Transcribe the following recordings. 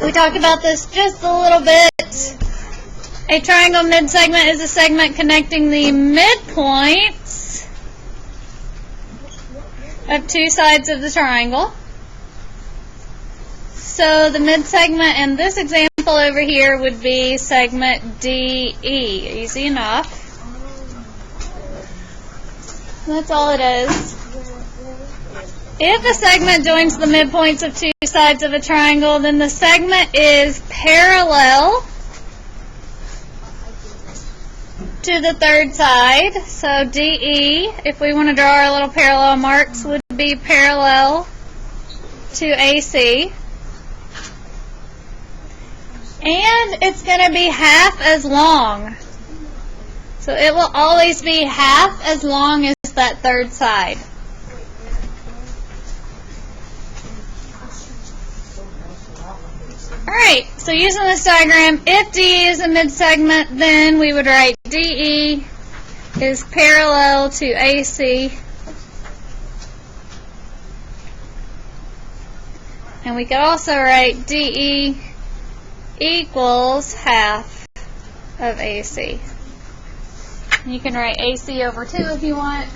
We talked about this just a little bit. A triangle midsegment is a segment connecting the midpoints of two sides of the triangle. So the midsegment in this example over here would be segment DE. Easy enough. That's all it is. If a segment joins the midpoints of two sides of a triangle, then the segment is parallel to the third side. So DE, if we want to draw our little parallel marks, would be parallel to AC. And it's going to be half as long. So it will always be half as long as that third side. Alright, so using this diagram, if DE is a midsegment, then we would write DE is parallel to AC. And we could also write DE equals half of AC. You can write AC over 2 if you want.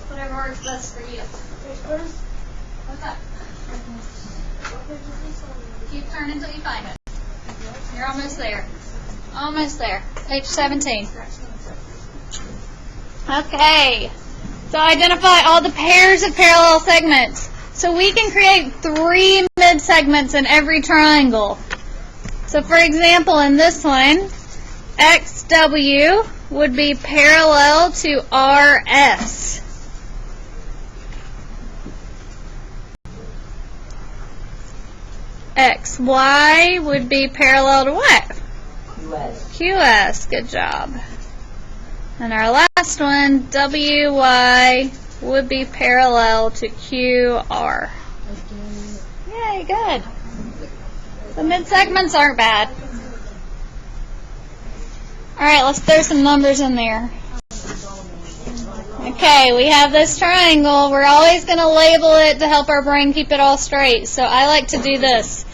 Whatever works best for you. What's up? Keep turning until you find it. You're almost there. Almost there. Page 17. Okay. So identify all the pairs of parallel segments. So we can create 3 midsegments in every triangle. So for example, in this one, XW would be parallel to RS. XY would be parallel to what? QS. Good job. And our last one, WY, would be parallel to QR. Yay, good. The midsegments aren't bad. Alright, let's throw some numbers in there. Okay, we have this triangle. We're always going to label it to help our brain keep it all straight. So I like to do this.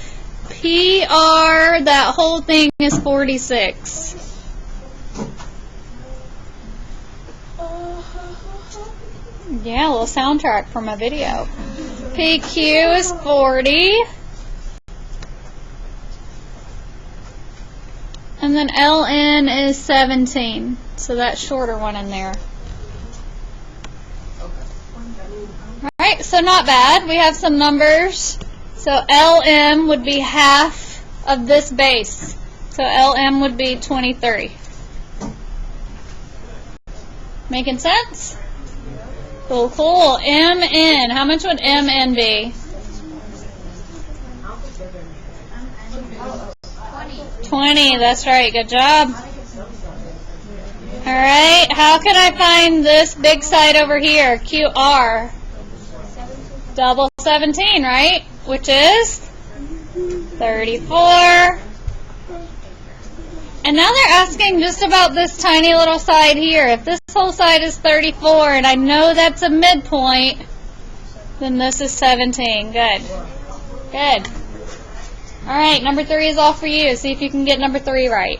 PR, that whole thing is 46. Yeah, a little soundtrack for my video. PQ is 40. And then LN is 17. So that shorter one in there. Alright, so not bad. We have some numbers. So LM would be half of this base. So LM would be 23. Making sense? Cool, cool. MN. How much would MN be? 20. That's right. Good job. Alright, how can I find this big side over here? QR. Double 17, right? Which is 34. And now they're asking just about this tiny little side here. If this whole side is 34, and I know that's a midpoint, then this is 17. Good. Good. Alright, number 3 is all for you. See if you can get number 3 right.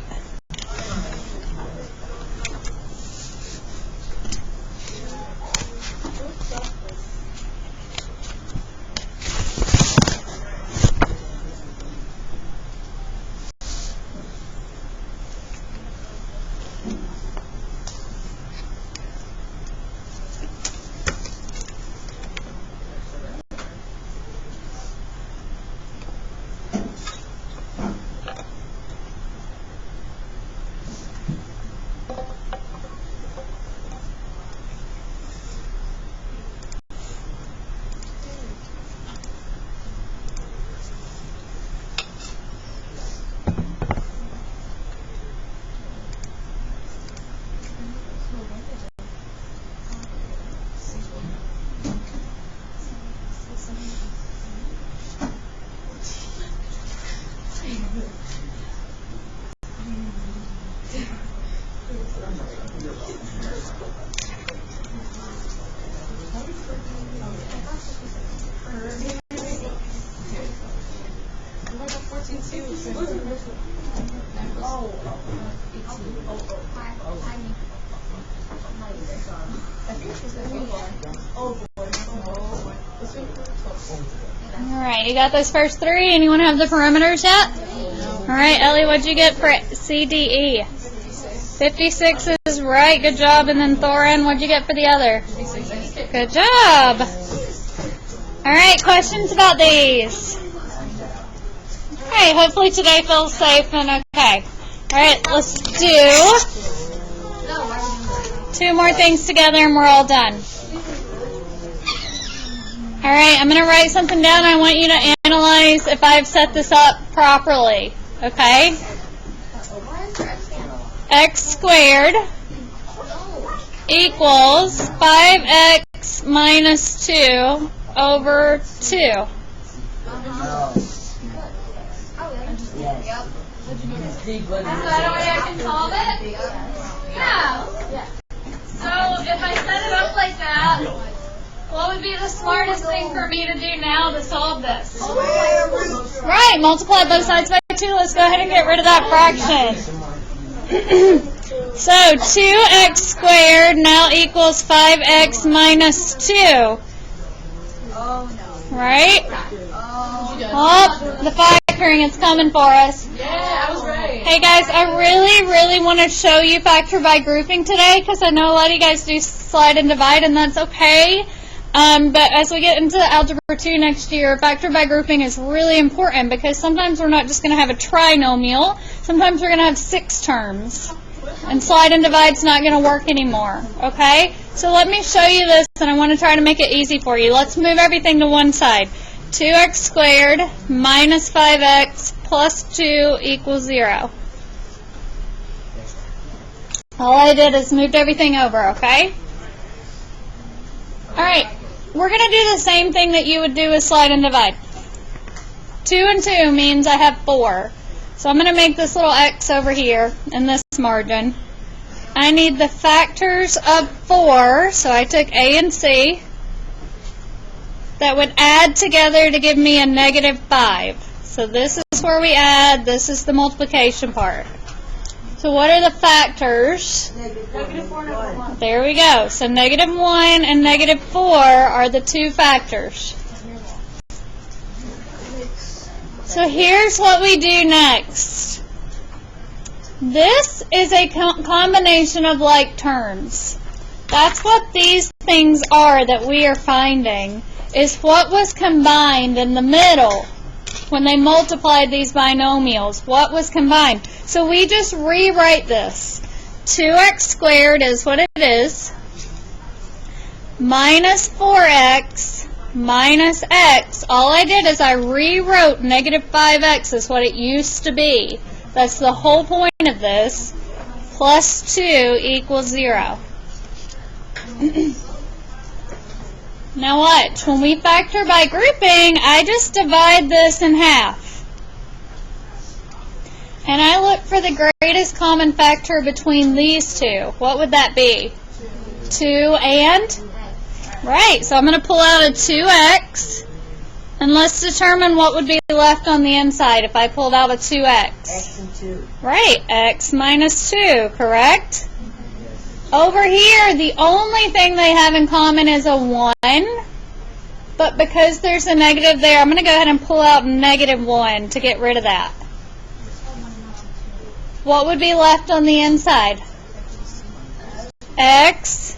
All right, you got those first three. Anyone have the perimeters yet? All right, Ellie, what'd you get for CDE? 56 is right. Good job. And then Thorin, what'd you get for the other? Good job. All right, questions about these? All right, hopefully today feels safe and okay. All right, let's do 2 more things together and we're all done. All right, I'm going to write something down. I want you to analyze if I've set this up properly, okay? X squared equals 5x minus 2 over 2. Yep. Is that a way I can solve it? Yeah. So if I set it up like that, what would be the smartest thing for me to do now to solve this? Right, multiply both sides by 2. Let's go ahead and get rid of that fraction. So 2x squared now equals 5x minus 2. Right? Oh, the factoring is coming for us. Yeah, I was right. Hey guys, I really want to show you factor by grouping today because I know a lot of you guys do slide and divide and that's okay. But as we get into Algebra 2 next year, factor by grouping is really important because sometimes we're not just going to have a trinomial. Sometimes we're going to have 6 terms. And slide and divide's not going to work anymore. Okay? So let me show you this, and I want to try to make it easy for you. Let's move everything to one side. 2x squared minus 5x plus 2 equals 0. All I did is moved everything over, okay? All right. We're going to do the same thing that you would do with slide and divide. 2 and 2 means I have 4. So I'm going to make this little x over here in this margin. I need the factors of 4, so I took a and c, that would add together to give me a negative 5. So this is where we add, this is the multiplication part. So what are the factors? Negative 4 and 1. There we go. So negative 1 and negative 4 are the 2 factors. So here's what we do next. This is a combination of like terms. That's what these things are that we are finding, is what was combined in the middle when they multiplied these binomials. What was combined? So we just rewrite this. 2x squared is what it is, minus 4x minus x. All I did is I rewrote negative 5x is what it used to be. That's the whole point of this. Plus 2 equals 0. Now watch. When we factor by grouping, I just divide this in half. And I look for the greatest common factor between these two. What would that be? 2 and? Right, so I'm going to pull out a 2x, and let's determine what would be left on the inside if I pulled out a 2x. X and 2. Right, x minus 2, correct? Over here, the only thing they have in common is a 1, but because there's a negative there, I'm going to go ahead and pull out negative 1 to get rid of that. What would be left on the inside? X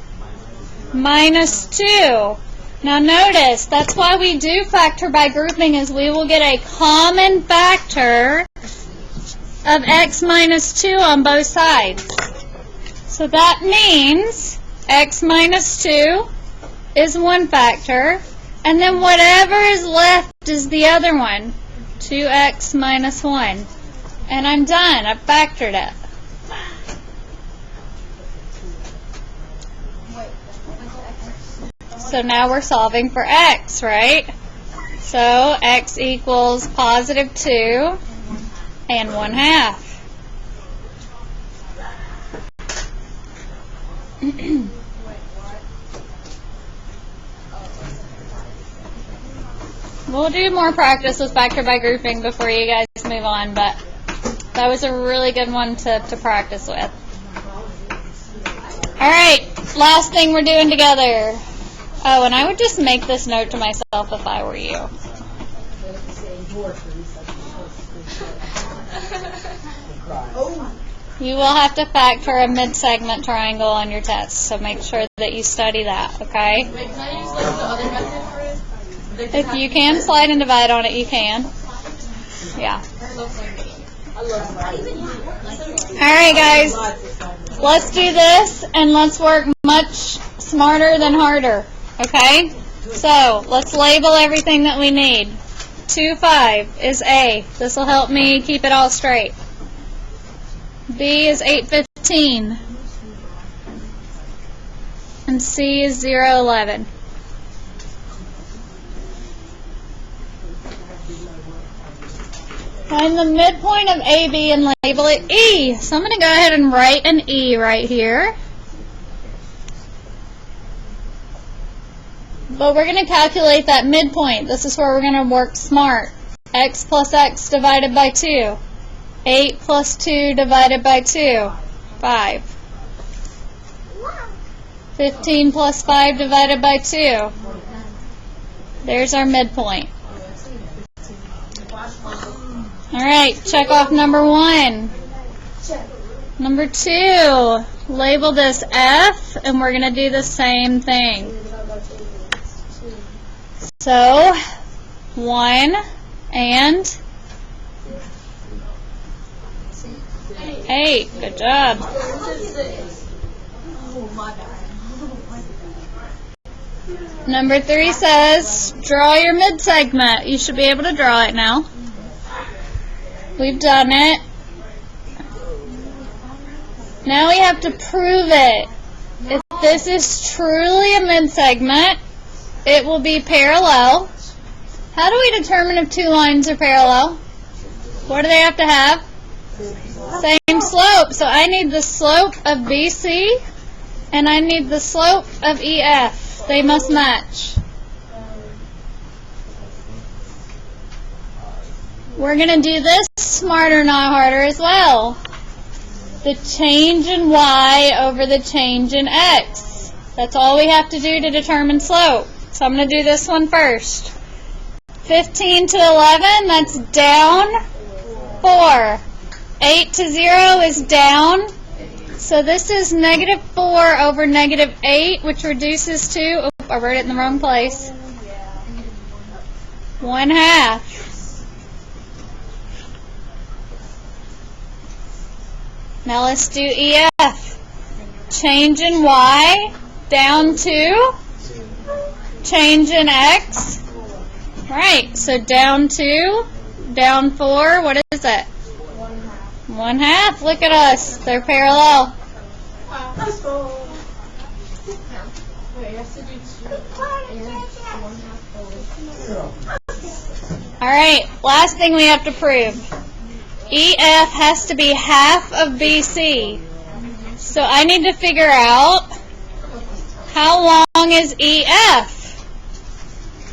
minus 2. Now notice, that's why we do factor by grouping, is we will get a common factor of x minus 2 on both sides. So that means x minus 2 is one factor, and then whatever is left is the other one, 2x minus 1. And I'm done. I've factored it. So now we're solving for x, right? So x equals positive 2 and 1/2. We'll do more practice with factor by grouping before you guys move on, but that was a really good one to practice with. All right, last thing we're doing together. Oh, and I would just make this note to myself if I were you. You will have to factor a mid-segment triangle on your test, so make sure that you study that, okay? Wait, can I use like the other method for it? If you can slide and divide on it, you can. Yeah. I love All right, guys. Let's do this, and let's work much smarter than harder, okay? So, let's label everything that we need. 2, 5 is A. This will help me keep it all straight. B is 8, 15. And C is 0, 11. Find the midpoint of AB and label it E. So I'm going to go ahead and write an E right here. But we're going to calculate that midpoint. This is where we're going to work smart. X plus X divided by 2. 8 plus 2 divided by 2. 5. 15 plus 5 divided by 2. There's our midpoint. All right, check off number 1. Number 2, label this F, and we're going to do the same thing. So, 1 and 8. Good job. Number 3 says, draw your mid-segment. You should be able to draw it now. We've done it. Now we have to prove it. If this is truly a mid-segment, it will be parallel. How do we determine if two lines are parallel? What do they have to have? Same slope. So I need the slope of BC and I need the slope of EF. They must match. We're going to do this smarter, not harder as well. The change in y over the change in x. That's all we have to do to determine slope. So I'm going to do this one first. 15 to 11, that's down 4. 8 to 0 is down. So this is negative 4 over negative 8, which reduces to, oh, I wrote it in the wrong place, 1/2. Now let's do EF. Change in y down to change in x. Right, so down 2, down 4, what is it? 1/2. Look at us. They're parallel. Alright, last thing we have to prove. EF has to be half of BC. So I need to figure out how long is EF.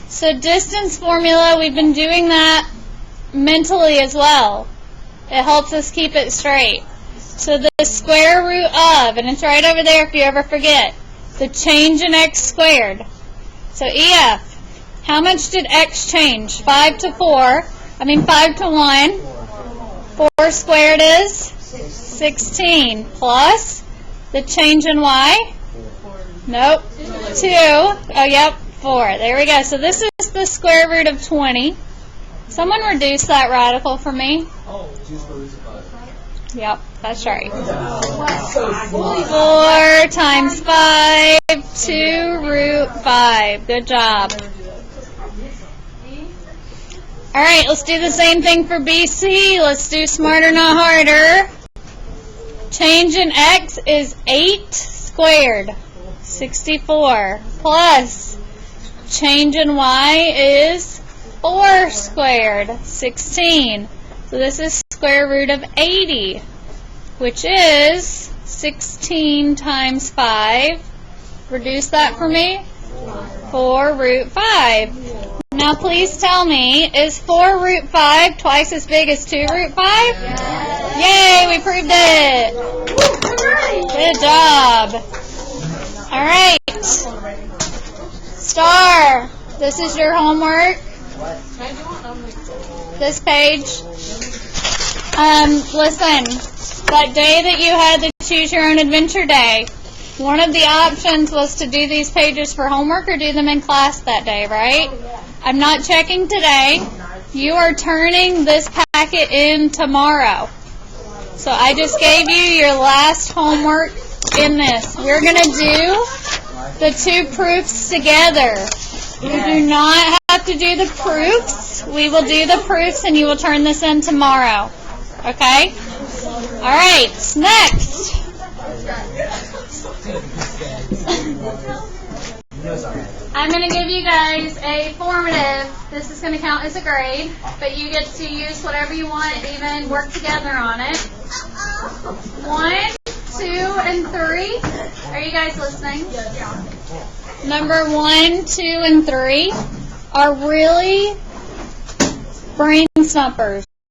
So distance formula, we've been doing that mentally as well. It helps us keep it straight. So the square root of, and it's right over there if you ever forget, the change in x squared. So EF, how much did x change? 5 to 1. 4 squared is 16 plus the change in y? Nope. 2. Oh, yep, 4. There we go. So this is the square root of 20. Someone reduce that radical for me. Yep, that's right. 4 times 5 to root 5. Good job. All right, let's do the same thing for BC. Let's do smarter, not harder. Change in x is 8 squared, 64, plus change in y is 4 squared, 16. So this is square root of 80, which is 16 times 5. Reduce that for me. 4 root 5. Now please tell me, is 4 root 5 twice as big as 2 root 5? Yes. Yay, we proved it. Good job. All right. Star, this is your homework. This page. Listen, that day that you had the Choose Your Own Adventure Day, one of the options was to do these pages for homework or do them in class that day, right? I'm not checking today. You are turning this packet in tomorrow. So I just gave you your last homework in this. We're going to do the 2 proofs together. You do not have to do the proofs. We will do the proofs and you will turn this in tomorrow. Okay? All right, next. I'm going to give you guys a formative. This is going to count as a grade, but you get to use whatever you want, even work together on it. 1, 2, and 3. Are you guys listening? Number 1, 2, and 3 are really brain stumpers.